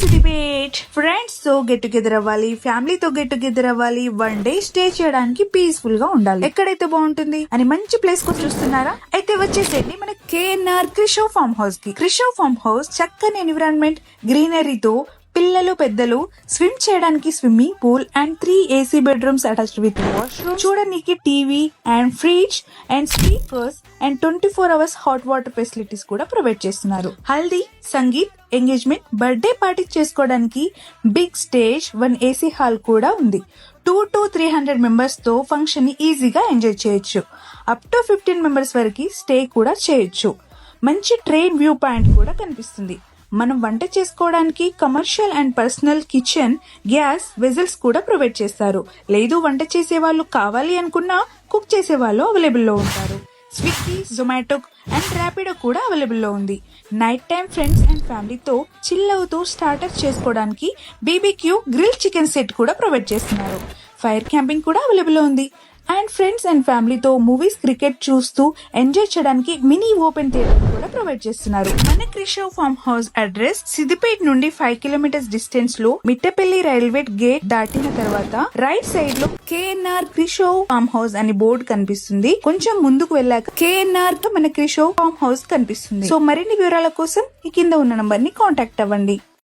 Siddipet. Friends తో get together అవ్వాలి, ఫ్యామిలీతో గెట్ టుగెదర్ అవ్వాలి, 1 డే స్టే చేయడానికి పీస్ఫుల్ గా ఉండాలి. ఎక్కడైతే బాగుంటుంది అని మంచి ప్లేస్ కు చూస్తున్నారా? అయితే వచ్చేసేయండి మన కేఎన్ఆర్ క్రిషో ఫార్మ్ హౌస్ కి. క్రిషో ఫార్మ్ హౌస్ చక్కని ఎన్విరాన్మెంట్, గ్రీనరీతో పిల్లలు పెద్దలు స్విమ్ చేయడానికి swimming pool and 3 AC bedrooms attached with washroom, చూడడానికి TV and fridge and speakers and 24 hours hot water facilities కూడా ప్రొవైడ్ చేస్తున్నారు. Haldi, Sangeet, engagement, birthday party చేసుకోవడానికి బిగ్ స్టేజ్, 1 AC హాల్ కూడా ఉంది. 2 to 300 మెంబర్స్ తో ఫంక్షన్ ని ఈజీగా ఎంజాయ్ చేయొచ్చు. అప్ టు 15 మెంబర్స్ వరకు స్టే కూడా చేయొచ్చు. మంచి ట్రైన్ వ్యూ పాయింట్ కూడా కనిపిస్తుంది. మనం వంట చేసుకోవడానికి commercial and personal kitchen, gas vessels కూడా ప్రొవైడ్ చేస్తారు. లేదు వంట చేసే వాళ్ళు కావాలి అనుకున్నా కుక్ చేసే వాళ్ళు అవైలబుల్ లో ఉంటారు. స్విగ్గీ, జొమాటో అండ్ ర్యాపిడో కూడా అవైలబుల్ లో ఉంది. నైట్ టైం ఫ్రెండ్స్ అండ్ ఫ్యామిలీతో చిల్ అవుతూ స్టార్టర్ చేసుకోవడానికి బీబీక్యూ గ్రిల్ చికెన్ సెట్ కూడా ప్రొవైడ్ చేస్తున్నారు. ఫైర్ క్యాంపింగ్ కూడా అవైలబుల్ లో ఉంది. అండ్ ఫ్రెండ్స్ అండ్ ఫ్యామిలీతో మూవీస్, క్రికెట్ చూస్తూ ఎంజాయ్ చేయడానికి మినీ ఓపెన్ థియేటర్ కూడా ప్రొవైడ్ చేస్తున్నారు. మన Krishna farm house address Siddipet నుండి 5 kilometers డిస్టెన్స్ లో మిట్టపల్లి రైల్వే గేట్ దాటిన తర్వాత రైట్ సైడ్ లో కేఎన్ఆర్ క్రిషో ఫార్మ్ హౌస్ అని బోర్డు కనిపిస్తుంది. కొంచెం ముందుకు వెళ్ళాక కేఎన్ఆర్ మన క్రిషో ఫార్మ్ హౌస్ కనిపిస్తుంది. సో మరిన్ని వివరాల కోసం ఈ కింద ఉన్న నంబర్ ని కాంటాక్ట్ అవ్వండి.